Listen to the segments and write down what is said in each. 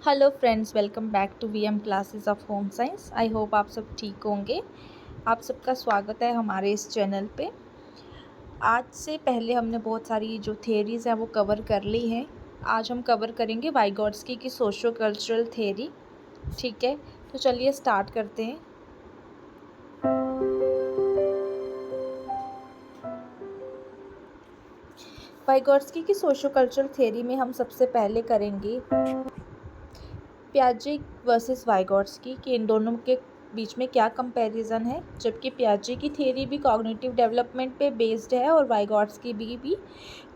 Hello friends, welcome back to VM classes of home science. I hope आप सब ठीक होंगे। आप सबका स्वागत है हमारे इस चैनल पे। आज से पहले हमने बहुत सारी जो थेरीज़ हैं वो कवर कर ली हैं। आज हम कवर करेंगे वाइगॉट्स्की की सोशो कल्चरल थेरी। ठीक है, तो चलिए स्टार्ट करते हैं। वाइगॉट्स्की की सोशो कल्चरल थेरी में हम सबसे पहले करेंगे पियाजे वर्सेस वाइगॉट्स्की कि इन दोनों के बीच में क्या कंपैरिजन है, जबकि पियाजे की थ्योरी भी कॉग्निटिव डेवलपमेंट पे बेस्ड है और वाइगॉट्स्की भी।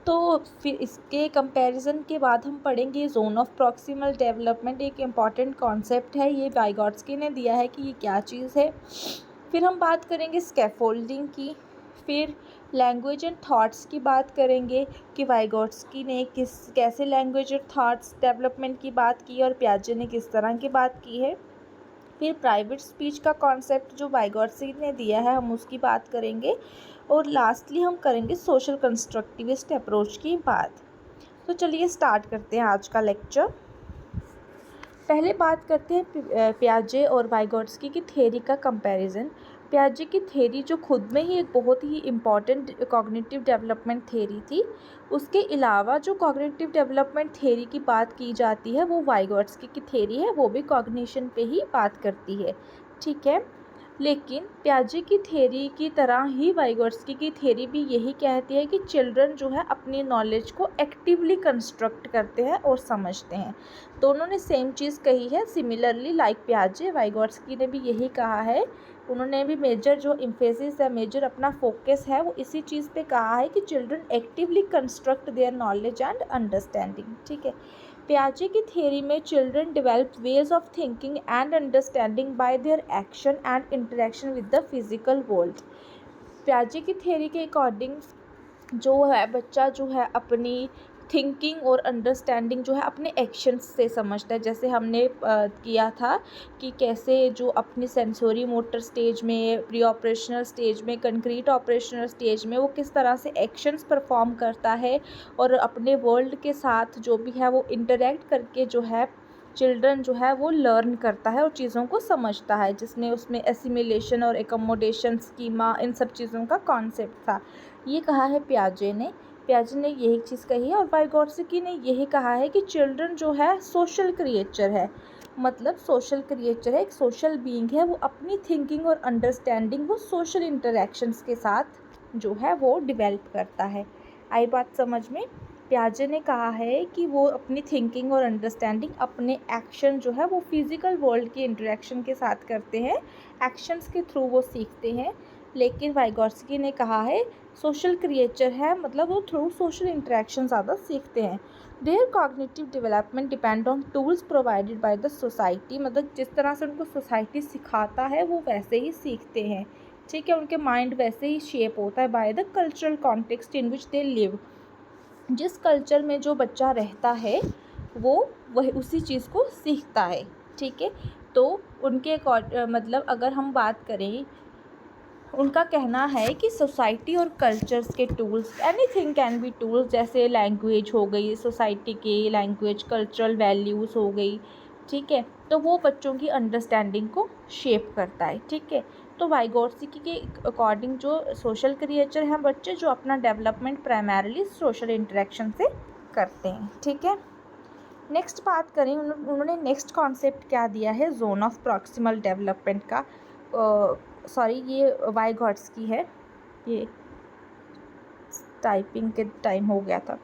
तो फिर इसके कंपैरिजन के बाद हम पढ़ेंगे जोन ऑफ प्रॉक्सिमल डेवलपमेंट। एक इम्पॉर्टेंट कॉन्सेप्ट है, ये वाइगॉट्स्की ने दिया है कि ये क्या चीज़ है। फिर हम बात करेंगे स्कैफोल्डिंग की। फिर लैंग्वेज एंड थॉट्स की बात करेंगे कि वाइगॉट्स्की ने कैसे लैंग्वेज और थॉट्स डेवलपमेंट की बात की और पियाजे ने किस तरह की बात की है। फिर प्राइवेट स्पीच का कॉन्सेप्ट जो वाइगॉट्स्की ने दिया है, हम उसकी बात करेंगे। और लास्टली हम करेंगे सोशल कंस्ट्रक्टिविस्ट अप्रोच की बात। तो चलिए स्टार्ट करते हैं आज का लेक्चर। पहले बात करते हैं पियाजे और वाइगॉट्स्की की थ्योरी का कंपैरिजन। पियाजे की थ्योरी जो खुद में ही एक बहुत ही इम्पॉर्टेंट कॉग्निटिव डेवलपमेंट थ्योरी थी, उसके अलावा जो कॉग्निटिव डेवलपमेंट थ्योरी की बात की जाती है वो वाइगॉट्स्की की थ्योरी है, वो भी कॉग्निशन पे ही बात करती है। ठीक है, लेकिन पियाजे की थ्योरी की तरह ही वाइगॉट्स्की की थ्योरी भी यही कहती है कि चिल्ड्रन जो है अपनी नॉलेज को एक्टिवली कंस्ट्रक्ट करते हैं और समझते हैं। दोनों ने सेम चीज़ कही है। सिमिलरली लाइक पियाजे, वाइगॉट्स्की ने भी यही कहा है। उन्होंने भी मेजर जो इम्फेसिस है, मेजर अपना फोकस है, वो इसी चीज़ पे कहा है कि children actively construct their knowledge and understanding. ठीक है, पियाजे की थ्योरी में children develop ways of thinking and understanding by their action and interaction with the physical world. पियाजे की थ्योरी के अकॉर्डिंग जो है बच्चा जो है अपनी थिंकिंग और अंडरस्टैंडिंग जो है अपने एक्शंस से समझता है। जैसे हमने किया था कि कैसे जो अपनी सेंसोरी मोटर स्टेज में, प्री ऑपरेशनल स्टेज में, कंक्रीट ऑपरेशनल स्टेज में वो किस तरह से एक्शंस परफॉर्म करता है और अपने वर्ल्ड के साथ जो भी है वो इंटरेक्ट करके जो है चिल्ड्रन जो है वो लर्न करता है और चीज़ों को समझता है, जिसमें उसमें एसिमिलेशन और एकोमोडेशन स्कीमा इन सब चीज़ों का कॉन्सेप्ट था। ये कहा है पियाजे ने। पियाजे ने यही चीज़ कही है और वाइगॉट्स्की ने यही कहा है कि चिल्ड्रन जो है सोशल क्रिएचर है, मतलब सोशल क्रिएचर है, एक सोशल बीइंग है। वो अपनी थिंकिंग और अंडरस्टैंडिंग वो सोशल इंटरेक्शंस के साथ जो है वो डिवेल्प करता है। आई बात समझ में? पियाजे ने कहा है कि वो अपनी थिंकिंग और अंडरस्टैंडिंग अपने एक्शन जो है वो फिज़िकल वर्ल्ड की इंटरेक्शन के साथ करते हैं, एक्शंस के थ्रू वो सीखते हैं। लेकिन वाइगॉट्स्की ने कहा है सोशल क्रिएचर है, मतलब वो थ्रू सोशल इंटरेक्शन ज़्यादा सीखते हैं। Their cognitive development depend on tools provided by the society, मतलब जिस तरह से उनको सोसाइटी सिखाता है वो वैसे ही सीखते हैं। ठीक है, उनके माइंड वैसे ही शेप होता है by the cultural context in which they live. जिस कल्चर में जो बच्चा रहता है वो वही उसी चीज़ को सीखता है। ठीक है, तो उनके मतलब अगर हम बात करें, उनका कहना है कि सोसाइटी और कल्चर्स के tools, anything can be tools, जैसे लैंग्वेज हो गई, सोसाइटी की लैंग्वेज, कल्चरल वैल्यूज़ हो गई। ठीक है, तो वो बच्चों की अंडरस्टैंडिंग को शेप करता है। ठीक है, तो वाइगॉट्स्की के अकॉर्डिंग जो सोशल क्रिएचर हैं बच्चे, जो अपना डेवलपमेंट प्राइमरीली सोशल इंटरेक्शन से करते हैं। ठीक है, नेक्स्ट बात करें, उन्होंने नेक्स्ट कॉन्सेप्ट क्या दिया है जोन ऑफ प्रॉक्सिमल डेवलपमेंट का। सॉरी, ये वाइगॉट्स्की है, ये टाइपिंग के टाइम हो गया था।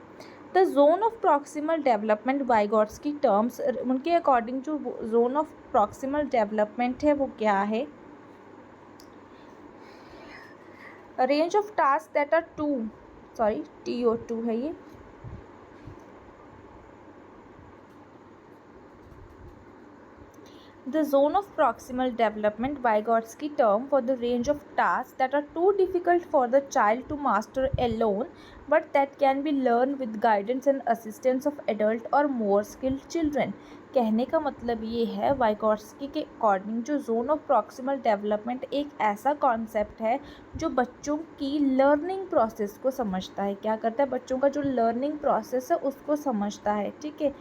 The zone of proximal development Vygotsky terms, उनके अकॉर्डिंग जो जोन ऑफ प्रॉक्सिमल डेवलपमेंट है वो क्या है? Range of task that are TO2 है ये। The zone of proximal development, Vygotsky term for the range of tasks that are too difficult for the child to master alone, but that can be learned with guidance and assistance of adult or more skilled children. कहने का मतलब ये है, वाइगॉट्स्की के according जो zone of proximal development एक ऐसा concept है जो बच्चों की लर्निंग प्रोसेस को समझता है। क्या करता है? बच्चों का जो लर्निंग प्रोसेस है उसको समझता है। ठीक है,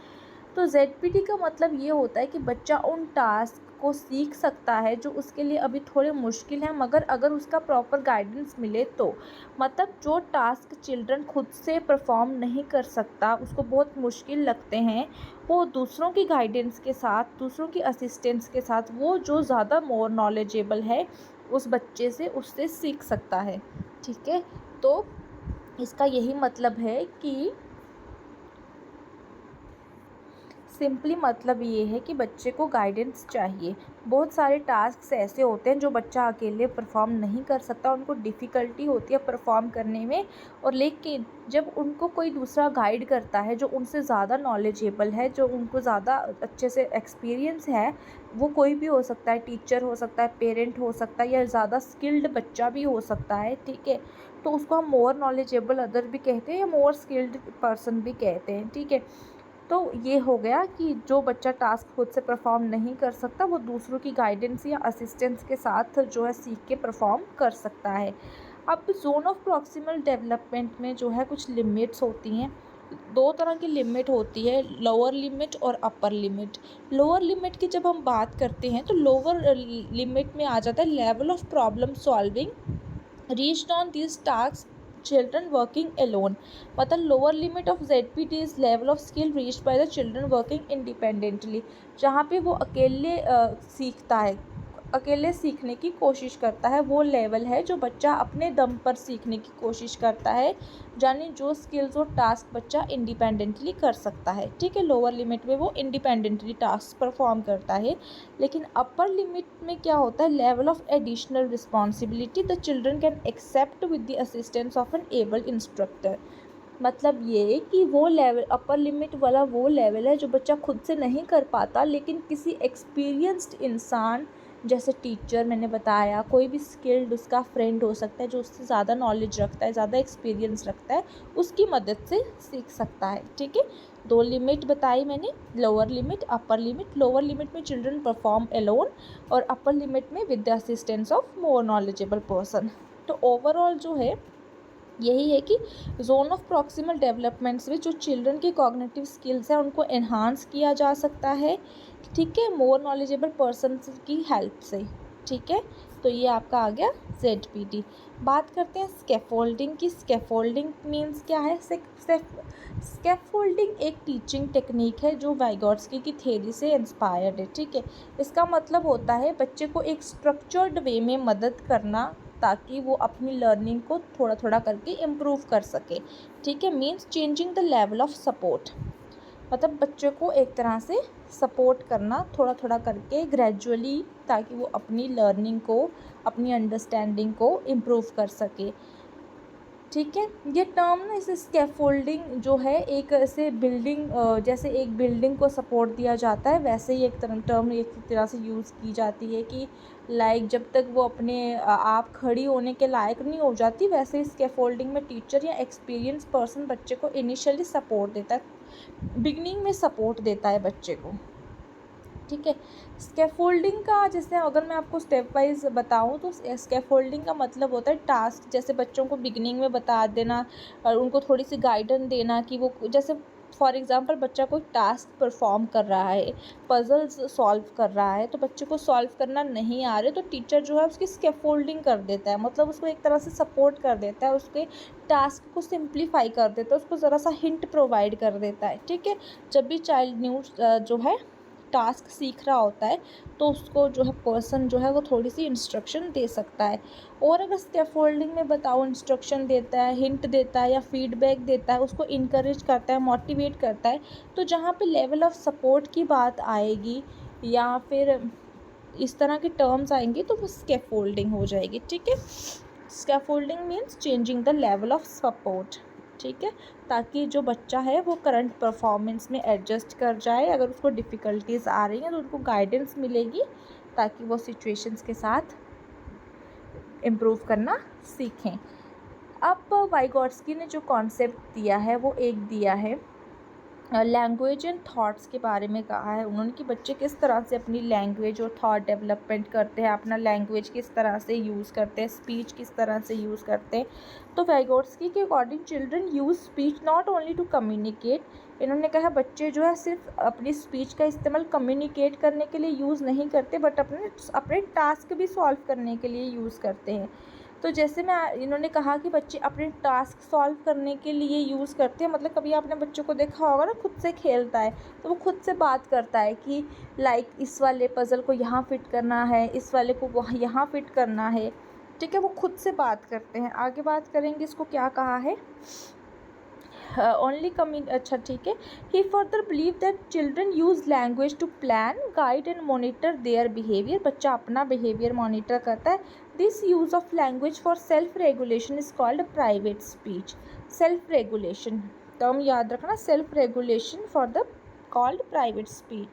तो ZPT का मतलब ये होता है कि बच्चा उन टास्क को सीख सकता है जो उसके लिए अभी थोड़े मुश्किल हैं, मगर अगर उसका प्रॉपर गाइडेंस मिले तो। मतलब जो टास्क चिल्ड्रन खुद से परफॉर्म नहीं कर सकता, उसको बहुत मुश्किल लगते हैं, वो दूसरों की गाइडेंस के साथ, दूसरों की असिस्टेंस के साथ, वो जो ज़्यादा मोर नॉलेजेबल है उस बच्चे से, उससे सीख सकता है। ठीक है, तो इसका यही मतलब है कि सिंपली मतलब ये है कि बच्चे को गाइडेंस चाहिए। बहुत सारे टास्क्स ऐसे होते हैं जो बच्चा अकेले परफॉर्म नहीं कर सकता, उनको डिफ़िकल्टी होती है परफॉर्म करने में, और लेकिन जब उनको कोई दूसरा गाइड करता है जो उनसे ज़्यादा नॉलेजेबल है, जो उनको ज़्यादा अच्छे से एक्सपीरियंस है, वो कोई भी हो सकता है, टीचर हो सकता है, पेरेंट हो सकता है, या ज़्यादा स्किल्ड बच्चा भी हो सकता है। ठीक है, तो उसको हम मोर नॉलेजेबल अदर भी कहते हैं या मोर स्किल्ड पर्सन भी कहते हैं। ठीक है, तो ये हो गया कि जो बच्चा टास्क खुद से परफॉर्म नहीं कर सकता, वो दूसरों की गाइडेंस या असिस्टेंस के साथ जो है सीख के परफॉर्म कर सकता है। अब जोन ऑफ प्रॉक्सिमल डेवलपमेंट में जो है कुछ लिमिट्स होती हैं। दो तरह की लिमिट होती है, लोअर लिमिट और अपर लिमिट। लोअर लिमिट की जब हम बात करते हैं तो लोअर लिमिट में आ जाता है level of problem solving reached on these tasks children working alone। मतलब lower limit of ZPT is level of skill reached by the children working independently. जहाँ पे वो अकेले सीखता है, अकेले सीखने की कोशिश करता है, वो लेवल है जो बच्चा अपने दम पर सीखने की कोशिश करता है, यानी जो स्किल्स और टास्क बच्चा इंडिपेंडेंटली कर सकता है। ठीक है, लोअर लिमिट में वो इंडिपेंडेंटली टास्क परफॉर्म करता है। लेकिन अपर लिमिट में क्या होता है, level of additional responsibility the children can accept with the assistance of an able instructor. मतलब ये कि वो लेवल, अपर लिमिट वाला वो लेवल है जो बच्चा खुद से नहीं कर पाता, लेकिन किसी एक्सपीरियंस्ड इंसान जैसे टीचर मैंने बताया, कोई भी स्किल्ड उसका फ्रेंड हो सकता है जो उससे ज़्यादा नॉलेज रखता है, ज़्यादा एक्सपीरियंस रखता है, उसकी मदद से सीख सकता है। ठीक है, दो लिमिट बताई मैंने, lower limit, upper limit. Lower limit में चिल्ड्रन परफॉर्म अलोन और अपर लिमिट में with the assistance of more knowledgeable person. तो ओवरऑल जो है यही है कि जोन ऑफ प्रॉक्सिमल डेवलपमेंट्स में जो चिल्ड्रन के कॉग्निटिव स्किल्स हैं उनको एनहांस किया जा सकता है। ठीक है, मोर नॉलेजेबल पर्सन की हेल्प से। ठीक है, तो ये आपका आ गया ZPT। बात करते हैं स्कैफोल्डिंग की। स्कैफोल्डिंग मीन्स क्या है? स्कैफोल्डिंग एक टीचिंग टेक्निक है जो वाइगोट्स्की की थ्योरी से इंस्पायर्ड है। ठीक है, इसका मतलब होता है बच्चे को एक स्ट्रक्चर्ड वे में मदद करना ताकि वो अपनी लर्निंग को थोड़ा थोड़ा करके इम्प्रूव कर सके। ठीक है, means changing the level of support. मतलब बच्चे को एक तरह से सपोर्ट करना थोड़ा थोड़ा करके ग्रेजुअली, ताकि वो अपनी लर्निंग को, अपनी अंडरस्टैंडिंग को इम्प्रूव कर सके। ठीक है, ये टर्म ना, इसे स्कैफोल्डिंग जो है, एक ऐसे बिल्डिंग, जैसे एक बिल्डिंग को सपोर्ट दिया जाता है, वैसे ही एक टर्म एक तरह से यूज़ की जाती है कि लाइक जब तक वो अपने आप खड़ी होने के लायक नहीं हो जाती, वैसे ही स्कैफोल्डिंग में टीचर या एक्सपीरियंस पर्सन बच्चे को इनिशियली सपोर्ट देता है, बिगनिंग में सपोर्ट देता है बच्चे को। ठीक है, स्कैफोल्डिंग का जैसे अगर मैं आपको स्टेप वाइज बताऊं तो स्कैफोल्डिंग का मतलब होता है टास्क, जैसे बच्चों को बिगिनिंग में बता देना और उनको थोड़ी सी गाइडेंस देना कि वो, जैसे फॉर एग्जांपल बच्चा कोई टास्क परफॉर्म कर रहा है, पजल्स सॉल्व कर रहा है, तो बच्चे को सॉल्व करना नहीं आ रहे, तो टीचर जो है उसकी स्कैफोल्डिंग कर देता है, मतलब उसको एक तरह से सपोर्ट कर देता है, उसके टास्क को सिंप्लीफाई कर देता है, उसको ज़रा सा हिंट प्रोवाइड कर देता है। ठीक है, जब भी चाइल्ड न्यू जो है टास्क सीख रहा होता है तो उसको जो है पर्सन जो है वो थोड़ी सी इंस्ट्रक्शन दे सकता है। और अगर स्कैफोल्डिंग में बताओ, इंस्ट्रक्शन देता है, हिंट देता है या फीडबैक देता है, उसको इनकरेज करता है, मोटिवेट करता है, तो जहाँ पे लेवल ऑफ सपोर्ट की बात आएगी या फिर इस तरह के टर्म्स आएंगे तो वो स्कैफोल्डिंग हो जाएगी। ठीक है, scaffolding means changing the level of support. ठीक है, ताकि जो बच्चा है वो करंट परफॉर्मेंस में एडजस्ट कर जाए, अगर उसको डिफ़िकल्टीज आ रही हैं तो उनको गाइडेंस मिलेगी ताकि वो सिचुएशंस के साथ इम्प्रूव करना सीखें। अब वाइगोट्स्की ने जो कॉन्सेप्ट दिया है वो एक दिया है लैंग्वेज एंड थॉट्स के बारे में कहा है उन्होंने कि बच्चे किस तरह से अपनी लैंग्वेज और थॉट डेवलपमेंट करते हैं, अपना लैंग्वेज किस तरह से यूज़ करते हैं, स्पीच किस तरह से यूज़ करते हैं। तो वाइगोट्स्की के according children use speech not only to communicate इन्होंने कहा बच्चे जो है सिर्फ अपनी स्पीच का इस्तेमाल कम्युनिकेट करने के लिए यूज़ नहीं करते, बट अपने अपने टास्क भी सॉल्व करने के लिए यूज़ करते हैं। तो जैसे इन्होंने कहा कि बच्चे अपने टास्क सॉल्व करने के लिए यूज़ करते हैं, मतलब कभी आपने बच्चों को देखा होगा ना, खुद से खेलता है तो वो खुद से बात करता है कि लाइक इस वाले पज़ल को यहाँ फिट करना है, इस वाले को वहाँ यहाँ फिट करना है, ठीक है, वो खुद से बात करते हैं। आगे बात करेंगे इसको क्या कहा है। ओनली कमिंग, अच्छा ठीक है। He further believe that children use language to plan, guide and monitor their behaviour. बच्चा अपना बिहेवियर मॉनिटर करता है। This use of language for self regulation is called private speech. Self regulation term याद रखना, self regulation for the called private speech.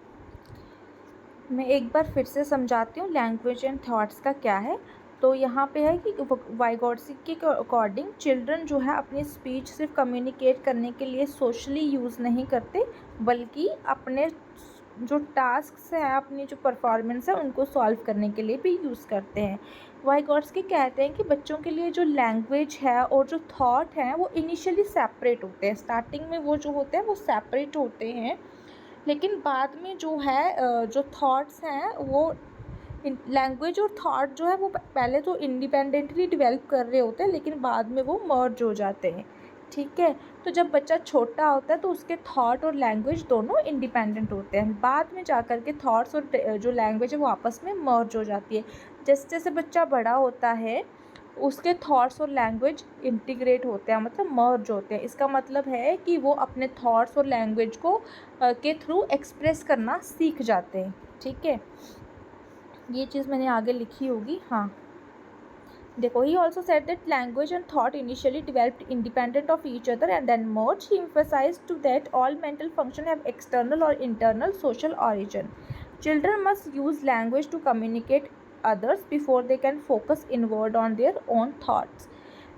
मैं एक बार फिर से समझाती हूँ लैंग्वेज एंड थॉट्स का क्या है। तो यहाँ पे है कि वाइगोट्स्की के अकॉर्डिंग चिल्ड्रन जो है अपनी स्पीच सिर्फ कम्युनिकेट करने के लिए सोशली यूज़ नहीं करते, बल्कि अपने जो टास्क्स हैं, अपनी जो परफॉर्मेंस है, उनको सॉल्व करने के लिए भी यूज़ करते हैं। वाइगोट्स्की कहते हैं कि बच्चों के लिए जो लैंग्वेज है और जो थॉट हैं वो इनिशियली सेपरेट होते हैं। स्टार्टिंग में वो जो होते हैं वो सेपरेट होते हैं, लेकिन बाद में जो है जो थॉट्स हैं वो लैंग्वेज और थॉट जो है वो पहले तो इंडिपेंडेंटली डेवलप कर रहे होते हैं, लेकिन बाद में वो मर्ज हो जाते हैं, ठीक है। तो जब बच्चा छोटा होता है तो उसके थॉट और लैंग्वेज दोनों इंडिपेंडेंट होते हैं, बाद में जाकर के थॉट्स और जो लैंग्वेज है वो आपस में मर्ज हो जाती है। जैसे जैसे बच्चा बड़ा होता है उसके थॉट्स और लैंग्वेज इंटीग्रेट होते हैं, मतलब मर्ज होते हैं। इसका मतलब है कि वो अपने थॉट्स और लैंग्वेज को के थ्रू एक्सप्रेस करना सीख जाते हैं, ठीक है। ये चीज़ मैंने आगे लिखी होगी, हाँ देखो। He also said that language and thought initially developed independent of each other and then merge. He emphasized to that all mental function have external और internal social origin. Children must use language to communicate others before they can focus inward on their own thoughts.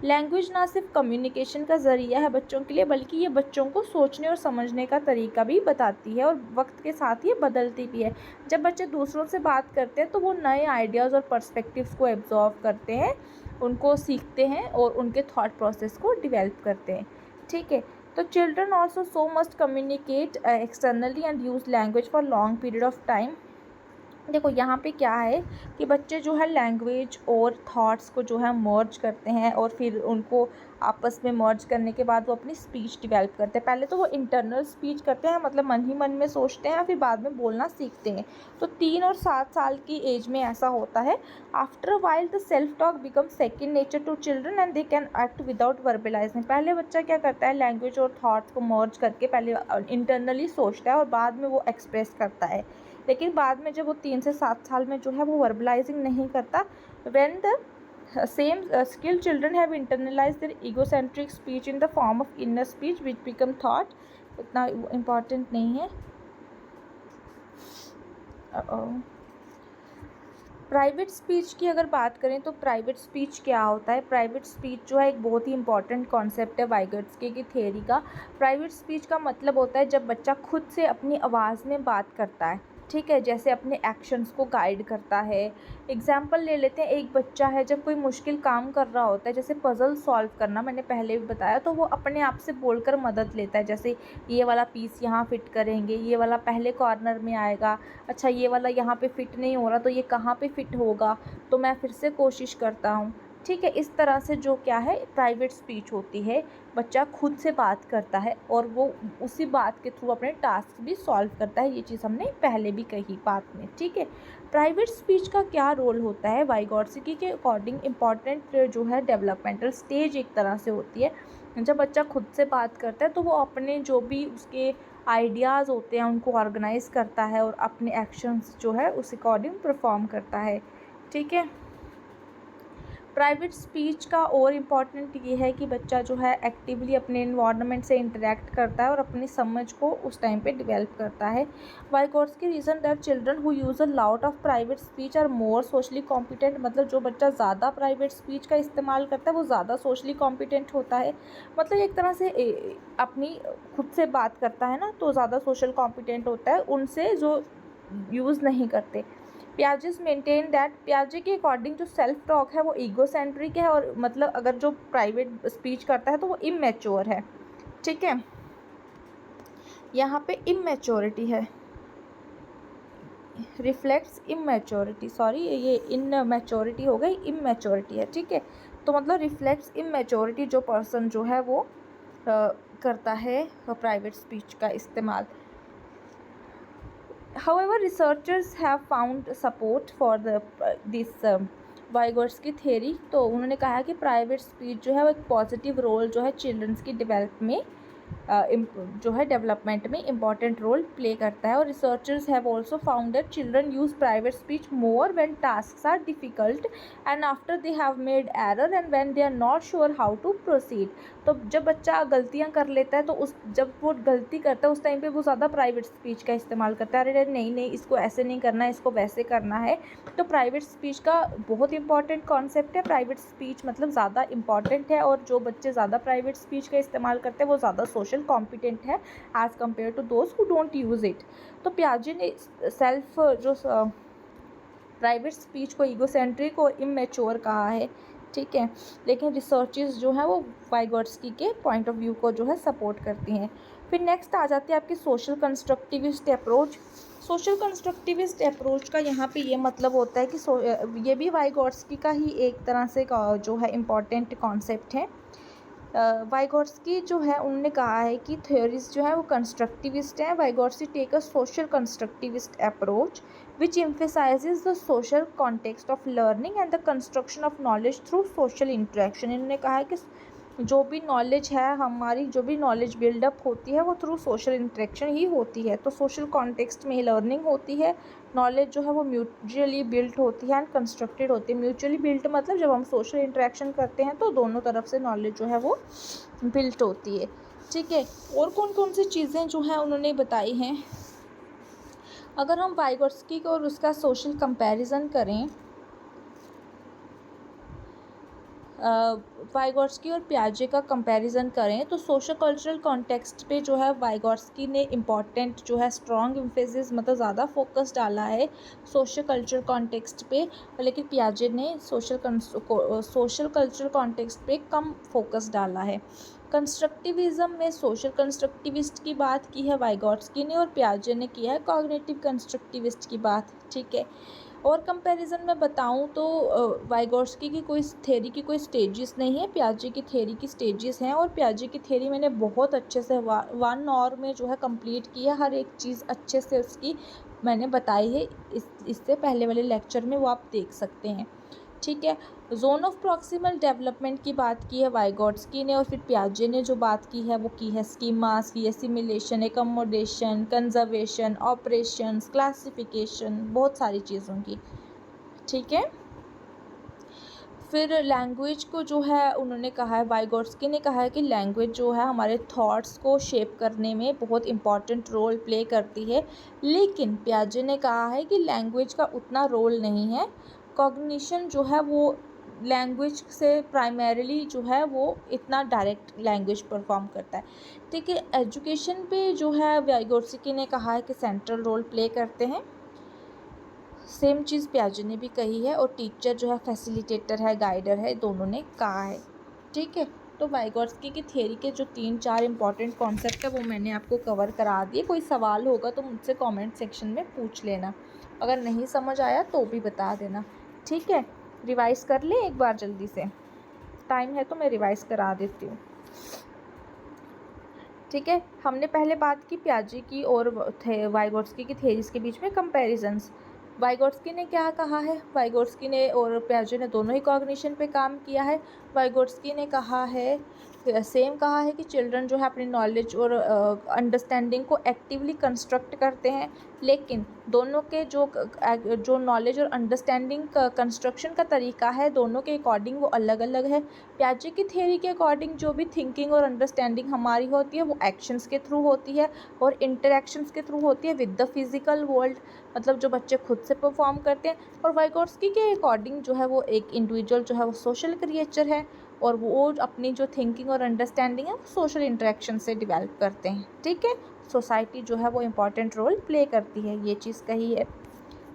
Language ना सिर्फ communication का ज़रिया है बच्चों के लिए, बल्कि ये बच्चों को सोचने और समझने का तरीका भी बताती है, और वक्त के साथ ये बदलती भी है। जब बच्चे दूसरों से बात करते हैं तो वो नए आइडियाज़ और पर्सपेक्टिव्स को एब्जॉर्व करते हैं, उनको सीखते हैं और उनके थॉट प्रोसेस को डिवेल्प करते हैं, ठीक है। तो children also so must communicate externally and use language for long period of time. देखो यहाँ पे क्या है कि बच्चे जो है लैंग्वेज और थॉट्स को जो है मर्ज करते हैं, और फिर उनको आपस में मर्ज करने के बाद वो अपनी स्पीच डेवलप करते हैं। पहले तो वो इंटरनल स्पीच करते हैं, मतलब मन ही मन में सोचते हैं, फिर बाद में बोलना सीखते हैं। तो 3 और 7 साल की एज में ऐसा होता है। After a while the self talk become second nature to children and they can act without verbalizing. पहले बच्चा क्या करता है, लैंग्वेज और थॉट्स को मर्ज करके पहले इंटरनली सोचता है और बाद में वो एक्सप्रेस करता है, लेकिन बाद में जब वो 3 से 7 साल में जो है वो वर्बलाइजिंग नहीं करता। When the same skill children have internalise their egocentric speech in the form of inner speech which become thought. इतना इम्पॉर्टेंट नहीं है। प्राइवेट स्पीच की अगर बात करें तो प्राइवेट स्पीच क्या होता है। प्राइवेट स्पीच जो है एक बहुत ही इंपॉर्टेंट कॉन्सेप्ट है वाइगोट्स्की की थ्योरी का। प्राइवेट स्पीच का मतलब होता है जब बच्चा खुद से अपनी आवाज़ में बात करता है, ठीक है, जैसे अपने एक्शंस को गाइड करता है। एग्जाम्पल ले लेते हैं, एक बच्चा है जब कोई मुश्किल काम कर रहा होता है, जैसे पज़ल सॉल्व करना, मैंने पहले भी बताया, तो वो अपने आप से बोलकर मदद लेता है। जैसे ये वाला पीस यहाँ फ़िट करेंगे, ये वाला पहले कॉर्नर में आएगा, अच्छा ये वाला यहाँ पे फ़िट नहीं हो रहा तो ये कहाँ पे फ़िट होगा, तो मैं फिर से कोशिश करता हूँ, ठीक है। इस तरह से जो क्या है प्राइवेट स्पीच होती है, बच्चा खुद से बात करता है और वो उसी बात के थ्रू अपने टास्क भी सॉल्व करता है। ये चीज़ हमने पहले भी कही बात में, ठीक है। प्राइवेट स्पीच का क्या रोल होता है, वाइगोट्स्की के अकॉर्डिंग इम्पॉर्टेंट जो है डेवलपमेंटल स्टेज एक तरह से होती है। जब बच्चा खुद से बात करता है तो वो अपने जो भी उसके आइडियाज़ होते हैं उनको ऑर्गेनाइज़ करता है और अपने एक्शंस जो है उस अकॉर्डिंग परफॉर्म करता है, ठीक है। प्राइवेट स्पीच का और इम्पॉर्टेंट ये है कि बच्चा जो है एक्टिवली अपने इन्वायरमेंट से इंटरेक्ट करता है और अपनी समझ को उस टाइम पे डेवलप करता है। Vygotsky reason that children who use a lot of private speech are more socially competent, मतलब जो बच्चा ज़्यादा प्राइवेट स्पीच का इस्तेमाल करता है वो ज़्यादा सोशली कॉम्पिटेंट होता है। मतलब एक तरह से अपनी खुद से बात करता है ना, तो ज़्यादा सोशल कॉम्पिटेंट होता है उनसे जो यूज़ नहीं करते। पियाजेस मेंटेन दैट, पियाजे के अकॉर्डिंग जो सेल्फ टॉक है वो ईगोसेंट्रिक है, और मतलब अगर जो प्राइवेट स्पीच करता है तो वो इमेच्योर है, ठीक है। यहाँ पे इमेच्योरिटी है, रिफ्लेक्ट्स इमेच्योरिटी, सॉरी ये इनमेच्योरिटी हो गई, इमेच्योरिटी है, ठीक है। तो मतलब रिफ्लेक्ट्स इमेच्योरिटी, जो पर्सन जो है वो करता है प्राइवेट स्पीच का इस्तेमाल। However, researchers have found support for this Vygotsky theory. तो उन्होंने कहा कि प्राइवेट स्पीच जो है वो एक पॉजिटिव रोल जो है चिल्ड्रंस की जो है डेवलपमेंट में इम्पॉर्टेंट रोल प्ले करता है। और researchers have also found that children use private speech more when tasks are difficult and after they have made error and when they are not sure how to proceed. तो जब बच्चा गलतियां कर लेता है तो जब वो गलती करता है उस टाइम पे वो ज़्यादा प्राइवेट स्पीच का इस्तेमाल करता है, अरे नहीं इसको ऐसे नहीं करना है, इसको वैसे करना है। तो प्राइवेट स्पीच का बहुत इंपॉर्टेंट कॉन्सेप्ट है। प्राइवेट स्पीच मतलब ज़्यादा इंपॉर्टेंट है, और जो बच्चे ज़्यादा प्राइवेट स्पीच का इस्तेमाल करते हैं वो ज़्यादा सोशल कॉम्पिटेंट है as compare to those who don't use it. तो पियाजे ने सेल्फ जो प्राइवेट स्पीच को ईगोसेंट्रिक और इमेच्योर कहा है, ठीक है। लेकिन रिसर्चेस जो हैं वो वाइगोट्स्की के पॉइंट ऑफ व्यू को जो है सपोर्ट करती हैं। फिर नेक्स्ट आ जाती है आपकी social constructivist approach. Social constructivist approach का यहाँ पे ये मतलब होता है कि ये भी वाइगोट्स्की का ही एक तरह से जो है इम्पॉर्टेंट कॉन्सेप्ट है। वाइगोट्स्की जो है उन्होंने कहा है कि थ्योरीज जो है वो कंस्ट्रक्टिविस्ट हैं। Vygotsky take a social constructivist approach which emphasizes the social context of learning and the construction of knowledge through social interaction। इन्होंने कहा है कि जो भी नॉलेज है हमारी, जो भी नॉलेज बिल्डअप होती है वो थ्रू सोशल इंटरेक्शन ही होती है। तो सोशल कॉन्टेक्स्ट में ही लर्निंग होती है, नॉलेज जो है वो म्यूचुअली बिल्ट होती है एंड कंस्ट्रक्टेड होती है। म्यूचुअली बिल्ट मतलब जब हम सोशल इंटरेक्शन करते हैं तो दोनों तरफ से नॉलेज जो है वो बिल्ट होती है, ठीक है। और कौन कौन सी चीज़ें जो हैं उन्होंने बताई हैं, अगर हम वाइगोट्स्की को और उसका सोशल कंपैरिजन करें, वाइगोट्स्की और पियाजे का कंपैरिजन करें तो सोशल कल्चरल कॉन्टेक्स्ट पे जो है वाइगोट्स्की ने इम्पॉर्टेंट जो है स्ट्रॉन्ग एम्फेसिस मतलब ज़्यादा फोकस डाला है सोशल कल्चरल कॉन्टेक्स्ट पे, लेकिन पियाजे ने सोशल कल्चरल कॉन्टेक्स्ट पे कम फोकस डाला है। कंस्ट्रक्टिविज़म में सोशल कंस्ट्रक्टिविस्ट की बात की है वाइगोट्स्की ने, और पियाजे ने किया है कॉग्निटिव कंस्ट्रक्टिविस्ट की बात, ठीक है। और कंपैरिजन में बताऊं तो वाइगोट्स्की की कोई थ्योरी की कोई स्टेजेस नहीं है, पियाजे की थ्योरी की स्टेजेस हैं। और पियाजे की थ्योरी मैंने बहुत अच्छे से 1 आवर में जो है कंप्लीट की है, हर एक चीज़ अच्छे से उसकी मैंने बताई है, इससे पहले वाले लेक्चर में वो आप देख सकते हैं, ठीक है। जोन ऑफ प्रॉक्सिमल डेवलपमेंट की बात की है वाइगोट्स्की ने, और फिर पियाजे ने जो बात की है वो की है स्कीमास की, assimilation, accommodation, conservation, operations, classification, बहुत सारी चीज़ों की, ठीक है। फिर लैंग्वेज को जो है उन्होंने कहा है, वाइगोट्स्की ने कहा है कि लैंग्वेज जो है हमारे थॉट्स को शेप करने में बहुत इंपॉर्टेंट रोल प्ले करती है, लेकिन पियाजे ने कहा है कि लैंग्वेज का उतना रोल नहीं है। कॉग्निशन जो है वो लैंग्वेज से प्राइमरीली जो है वो इतना डायरेक्ट लैंग्वेज परफॉर्म करता है, ठीक है। एजुकेशन पे जो है वाइगोट्स्की ने कहा है कि सेंट्रल रोल प्ले करते हैं, सेम चीज़ पियाजे ने भी कही है। और टीचर जो है फैसिलिटेटर है, गाइडर है, दोनों ने कहा है, ठीक है। तो वाइगोट्स्की की थ्योरी के जो 3-4 इंपॉर्टेंट कॉन्सेप्ट है वो मैंने आपको कवर करा दिए। कोई सवाल होगा तो मुझसे कमेंट सेक्शन में पूछ लेना, अगर नहीं समझ आया तो भी बता देना, ठीक है। रिवाइज़ कर लें एक बार जल्दी से, टाइम है तो मैं रिवाइज़ करा देती हूँ, ठीक है। हमने पहले बात की पियाजे की और वाइगोट्स्की की थ्योरीज के बीच में कंपैरिजन्स। वाइगोट्स्की ने क्या कहा है, वाइगोट्स्की ने और पियाजे ने दोनों ही कॉग्निशन पे काम किया है। वाइगोट्स्की ने कहा है, सेम कहा है कि चिल्ड्रन जो है अपनी नॉलेज और अंडरस्टैंडिंग को एक्टिवली कंस्ट्रक्ट करते हैं, लेकिन दोनों के जो नॉलेज और अंडरस्टैंडिंग का कंस्ट्रक्शन का तरीका है दोनों के अकॉर्डिंग वो अलग अलग है। पियाजे की थ्योरी के अकॉर्डिंग जो भी थिंकिंग और अंडरस्टैंडिंग हमारी होती है वो एक्शंस के थ्रू होती है और इंटरेक्शंस के थ्रू होती है विद द फिजिकल वर्ल्ड, मतलब जो बच्चे खुद से परफॉर्म करते हैं। और वाइगोट्स्की के अकॉर्डिंग जो है वो एक इंडिविजुअल जो है वो सोशल क्रिएचर है, और वो अपनी जो थिंकिंग और अंडरस्टैंडिंग है वो सोशल इंटरेक्शन से डेवलप करते हैं, ठीक है। सोसाइटी जो है वो इम्पॉर्टेंट रोल प्ले करती है, ये चीज़ कही है।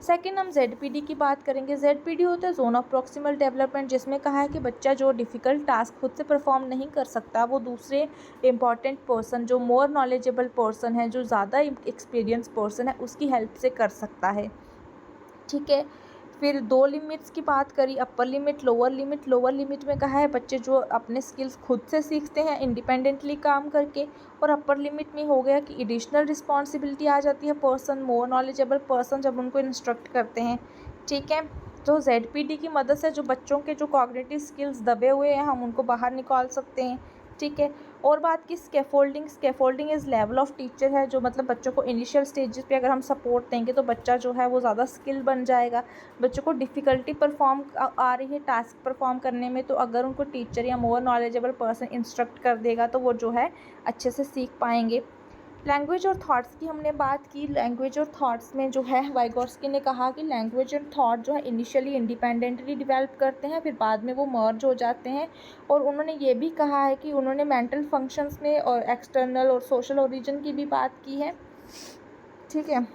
सेकंड हम ZPD की बात करेंगे। ZPD होता है ज़ोन ऑफ प्रॉक्सिमल डेवलपमेंट, जिसमें कहा है कि बच्चा जो डिफ़िकल्ट टास्क खुद से परफॉर्म नहीं कर सकता, वो दूसरे इम्पॉर्टेंट पर्सन, जो मोर नॉलेजेबल पर्सन है, जो ज़्यादा एक्सपीरियंस पर्सन है, उसकी हेल्प से कर सकता है। ठीक है। फिर 2 लिमिट्स की बात करी, upper limit, lower limit. Lower limit में कहा है बच्चे जो अपने स्किल्स खुद से सीखते हैं इंडिपेंडेंटली काम करके, और अपर लिमिट में हो गया कि एडिशनल रिस्पॉन्सिबिलिटी आ जाती है पर्सन, मोर नॉलेजेबल पर्सन, जब उनको इंस्ट्रक्ट करते हैं। ठीक है। तो ZPD की मदद से जो बच्चों के जो कॉग्निटिव स्किल्स दबे हुए हैं, हम उनको बाहर निकाल सकते हैं। ठीक है। और बात की scaffolding. Scaffolding is level of teacher है, जो मतलब बच्चों को इनिशियल स्टेजेस पे अगर हम सपोर्ट देंगे तो बच्चा जो है वो ज़्यादा स्किल बन जाएगा। बच्चों को डिफ़िकल्टी परफॉर्म आ रही है टास्क परफॉर्म करने में, तो अगर उनको टीचर या मोर नॉलेजेबल पर्सन इंस्ट्रक्ट कर देगा तो वो जो है अच्छे से सीख पाएंगे। लैंग्वेज और थॉट्स की हमने बात की। लैंग्वेज और थॉट्स में जो है वाइगोट्स्की ने कहा कि लैंग्वेज और थॉट जो है इनिशियली इंडिपेंडेंटली डेवलप करते हैं, फिर बाद में वो मर्ज हो जाते हैं। और उन्होंने ये भी कहा है कि उन्होंने मेंटल फंक्शंस में और एक्सटर्नल और सोशल ओरिजिन की भी बात की है। ठीक है।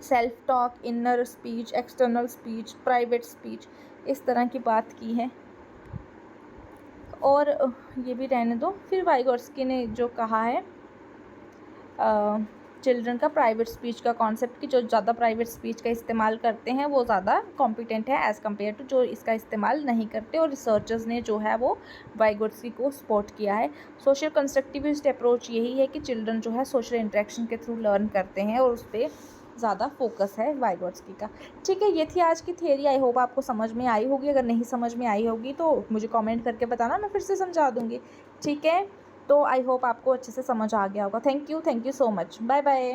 Self talk, inner speech, external speech, private speech, इस तरह की बात की है। और ये भी रहने दो। फिर वाइगोट्स्की ने जो कहा है चिल्ड्रन का प्राइवेट स्पीच का कॉन्सेप्ट, कि जो ज़्यादा प्राइवेट स्पीच का इस्तेमाल करते हैं वो ज़्यादा कॉम्पिटेंट है एज़ कम्पेयर टू जो इसका इस्तेमाल नहीं करते। और रिसर्चर्स ने जो है वो वाइगोट्स्की को सपोर्ट किया है। सोशल कंस्ट्रक्टिविस्ट अप्रोच यही है कि चिल्ड्रन जो है सोशल इंटरेक्शन के थ्रू लर्न करते हैं, और उस पर ज़्यादा फोकस है वाइगोट्स्की का। ठीक है। ये थी आज की थ्योरी। आई होप आपको समझ में आई होगी। अगर नहीं समझ में आई होगी तो मुझे कमेंट करके बताना, मैं फिर से समझा दूँगी। ठीक है। तो आई होप आपको अच्छे से समझ आ गया होगा। Thank you so much. Bye bye.